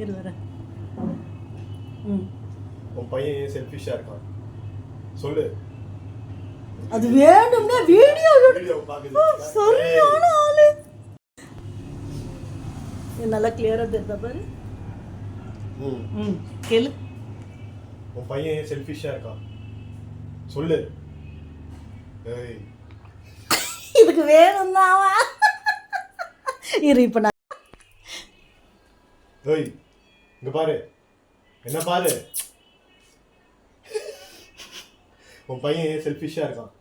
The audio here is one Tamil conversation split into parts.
இரு வர. உன் பையன் ஏன் செல்ஃபிஷா இருக்கான் சொல்லு. அது வேணும்னா வீடியோ பாக்குது. சரியான ஆளு. நல்லா கிளியரா தெரியுதா பாரு. கேளு. உன் பையன் ஏன் செல்ஃபிஷா இருக்கான் சொல்லு. இதுக்கு வேணும் தான். இரு இப்ப நான் இங்க பாரு, என்ன பாரு. உன் பையன் ஏன் செல்ஃபிஷா இருக்கான்?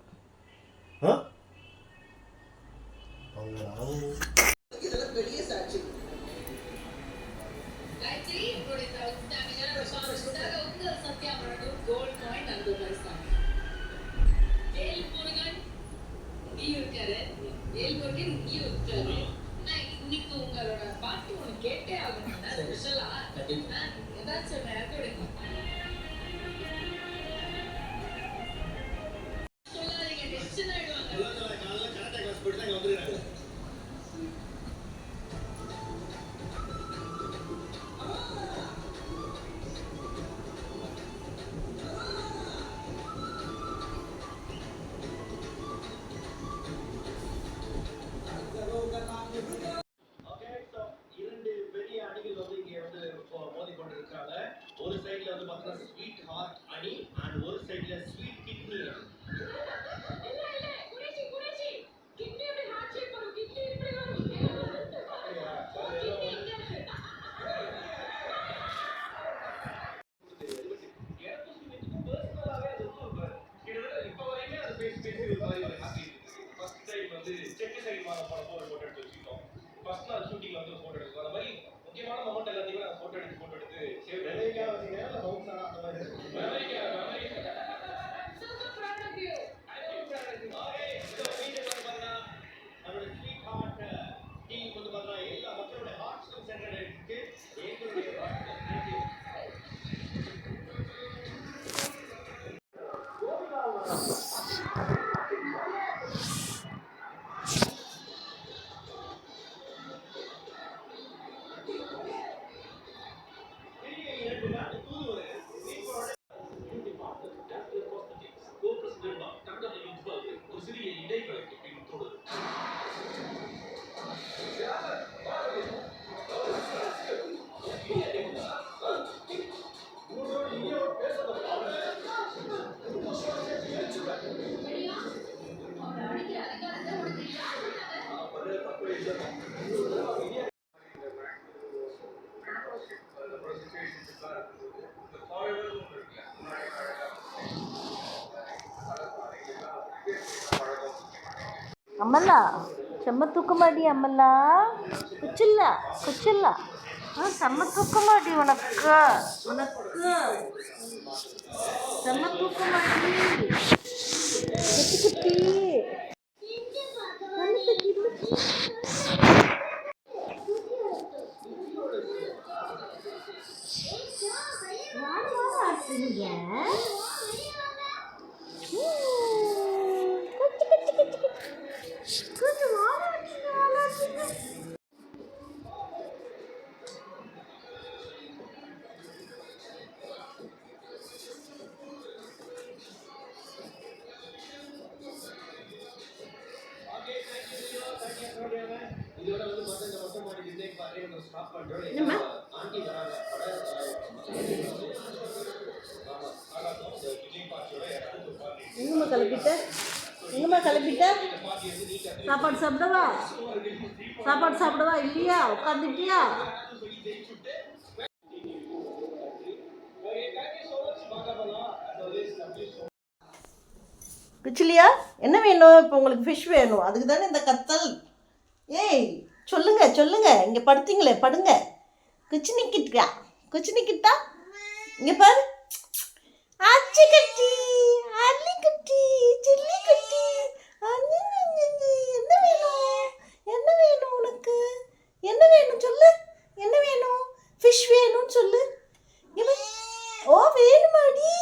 ஒரு சைடுல வந்து பார்த்தீங்கன்னா ஸ்வீட் ஹார்ட் அணி அண்ட் ஒரு சைடுல ஸ்வீட் கிட்னி. ஃபர்ஸ்ட் டைம் வந்து செக்கு சைடு மாற போறப்போ ஒரு போட்டோ எடுத்து வச்சுக்கிட்டோம். ஃபர்ஸ்ட் நாள் ஷூட்டிங்ல வந்து ஒரு போட்டோ எடுத்தோம். அந்த மாதிரி முக்கியமான மொமெண்ட் எல்லாத்தையுமே நான் போட்டோ எடுத்து சேவ் மெமரிக்காக வச்சுக்கிறேன். இல்லை பவுன்ஸாக அந்த மாதிரி மெமரிக்காக super proud of you. I am proud of you. Okay so video வந்து பார்த்தா நம்மளோட ஸ்வீட் ஹார்ட் டீம் வந்து பார்த்தா எல்லா மக்களோட ஹார்ட்ஸ்க்கும் சென்டர் இருக்கு. எங்களுடைய தேங்க் யூ. அம்மல்லா செம்ம தூக்கமாடி. அம்மல்லா குச்சில்லா செம்ம தூக்கமாடி. உனக்கு செம்ம தூக்கமாடி. குட்டி இதோட வந்து மொத்த இந்த மொட்டை மாடி டிசைன் பார்த்து நம்ம ஸ்டாப் பண்றோம். ஆண்டி வராங்க. எங்கம்மா கிளப்பிட்ட? சாப்பாடு சாப்பிடவா இல்லையா? உட்காந்துட்டியா? குச்சிலியா என்ன வேணும் இப்போ? உங்களுக்கு ஃபிஷ் வேணும், அதுக்கு தானே இந்த கத்தல். ஏய் சொல்லுங்க இங்கே படுத்தீங்களே, படுங்க. குச்சினிக்கிட்டா இங்கே பாரு. ஆச்சி கட்டி அள்ளி குட்டி சில்லி குட்டி. என்ன வேணும் உனக்கு? என்ன வேணும் சொல்லு. என்ன வேணும்? ஃபிஷ் வேணும்னு சொல்லு. ஓ வேணுமாடி.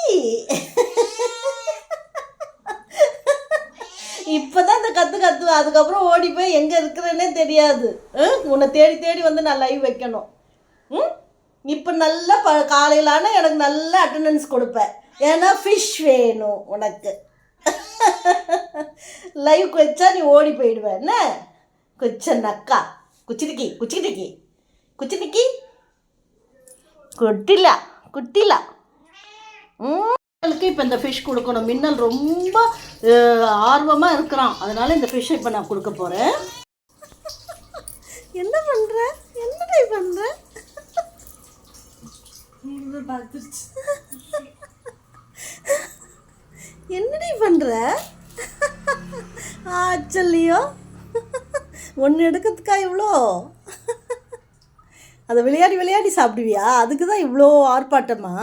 இப்போதான் இந்த கத்துவா. அதுக்கப்புறம் ஓடி போய் எங்கே இருக்கிறேன்னே தெரியாது. உன்னை தேடி வந்து நான் லைவ் வைக்கணும். இப்போ நல்ல காலையிலான எனக்கு நல்ல அட்டண்டன்ஸ் கொடுப்பேன். ஏன்னா ஃபிஷ் வேணும் உனக்கு. லைவ் வச்சா நீ ஓடி போயிடுவேன். என்ன கொச்சனக்கா குச்சிடிக்கி குச்சிடிக்கி குச்சிடிக்கி குட்டிலா குட்டிலா. மின்னலுக்கு இப்போ இந்த ஃபிஷ் கொடுக்கணும். மின்னல் ரொம்ப ஆர்வமாக இருக்கிறான். அதனால இந்த ஃபிஷ்ஷை இப்போ நான் கொடுக்க போகிறேன். என்ன பண்ணுற? என்னடா பண்ணுற? என்னடி பண்ணுற? ஆச்சல்லையோ ஒன்று எடுக்கிறதுக்கா இவ்வளோ? அதை விளையாடி விளையாடி சாப்பிடுவியா? அதுக்கு தான் இவ்வளோ ஆர்ப்பாட்டமா?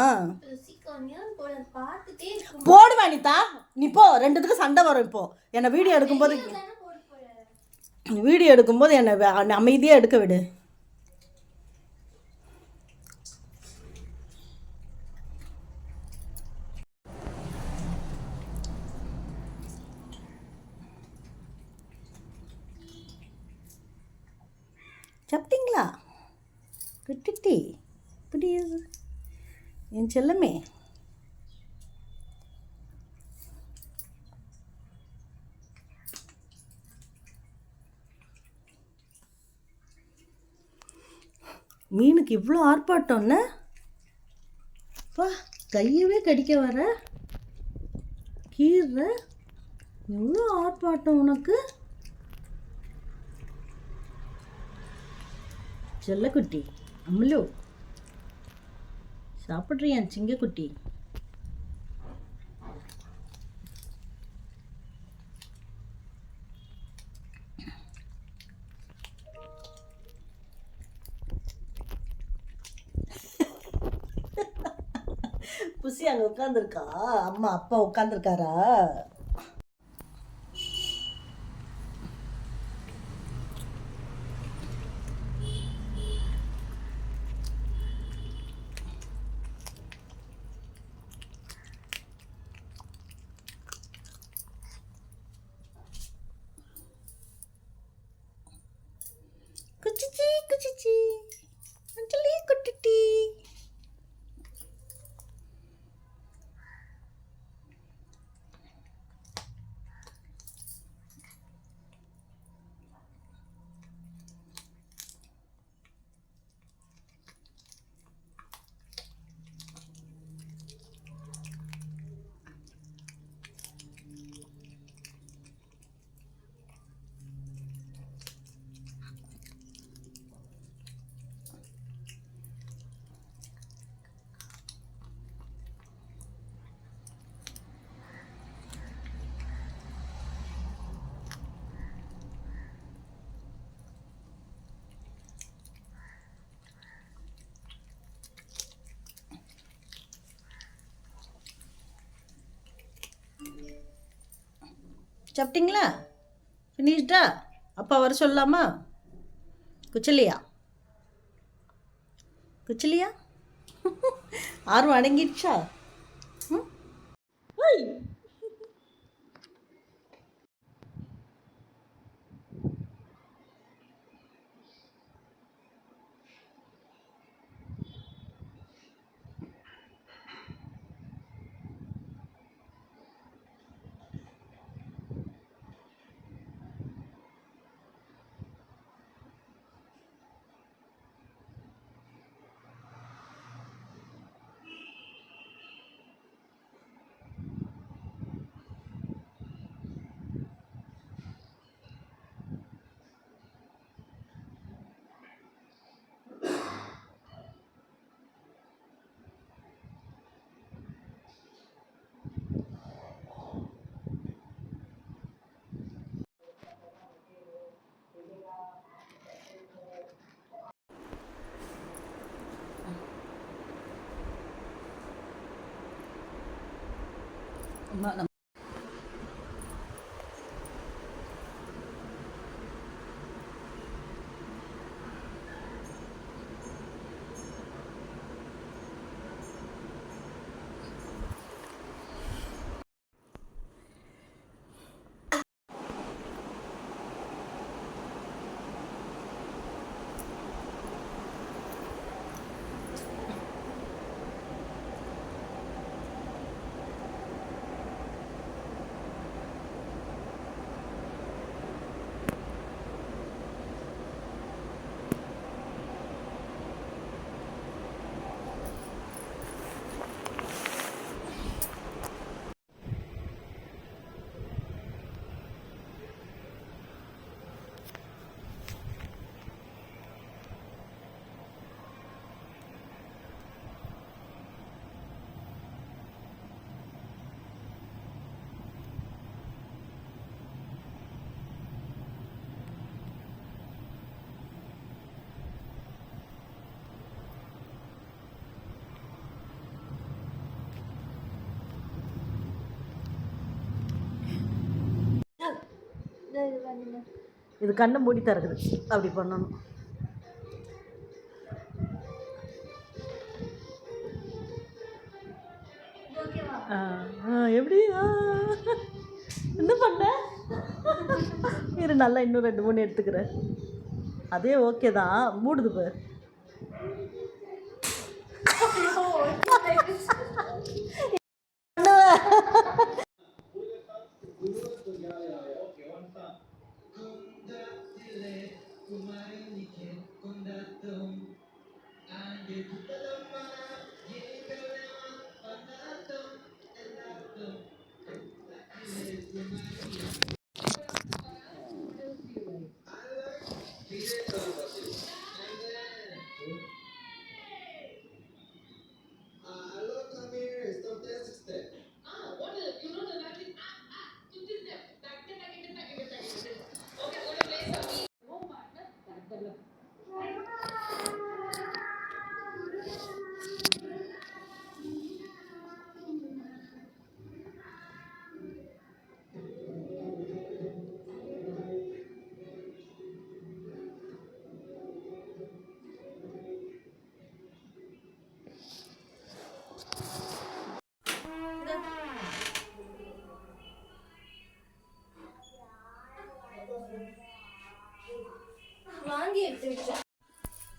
போடுவேன் நீதா. நீ போ, ரெண்டுத்துக்கும் சண்டை வரும். இப்போ என்னை வீடியோ எடுக்கும்போது என்னை அமைதியாக எடுக்க விடு. சாப்பிட்டீங்களா? விட்டுட்டி இப்படி என் செல்லமே. மீனுக்கு இவ்வளோ ஆர்ப்பாட்டம்னா பா, கையவே கடிக்க வர கீற. எவ்வளோ ஆர்ப்பாட்டம் உனக்கு செல்லக்குட்டி. அம்மலு சாப்பிட்றியா சிங்கக்குட்டி? புசி அங்கே உட்காந்துருக்கா. அம்மா அப்பா உட்காந்துருக்காரா? குச்சிச்சி குச்சிச்சி அஞ்சலி குட்டிட்டி. சாப்பிட்டீங்களா? ஃபினிஷ்டா? அப்பா வர சொல்லலாமா? குச்சலியா குச்சலியா? ஆர்வம் அடங்கிடுச்சா? இது கண்ணை மூடி திறக்குது, அப்படி பண்ணணும். எப்படி என்ன பண்ண? இரு, நல்லா இன்னும் 2 3 எடுத்துக்கிறேன். அதே ஓகே தான், மூடுது பாரு. வாங்கி எடுத்து வச்சேன்.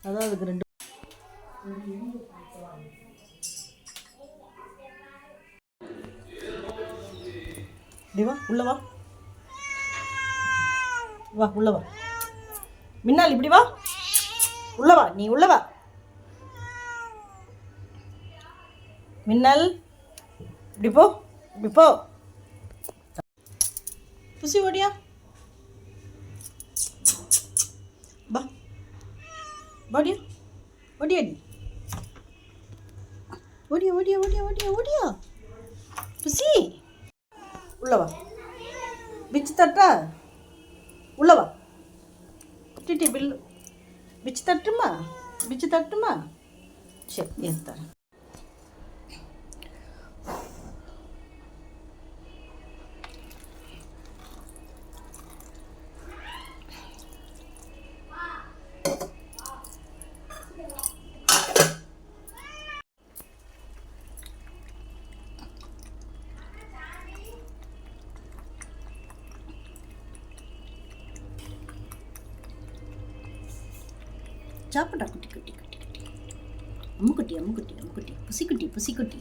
அதான் அதுக்கு 2 வா, உள்ள வா, வா உள்ள வா. மின்னல் இப்படி வா, உள்ள வா, நீ உள்ள வா. மின்னல் இப்படி போ, இப்படி போ. புசி ஓடியா, வா ஓடியா, ஓடியா நீ, ஓடியா ஓடியா ஓடியா ஓடியா ஓடியா. புசி உள்ள வா, பிச்சு தட்டா, உள்ள வா. டிட்டி பில்லு பிச்சு தட்டுமா, பிச்சு தட்டுமா? சரி, ஏன் தரேன். சாப்பிட்டா குட்டி குட்டி குட்டி குட்டி, அம்முக்குட்டி அம்முக்குட்டி அம்முக்குட்டி, புசிக்குட்டி புசிக்குட்டி.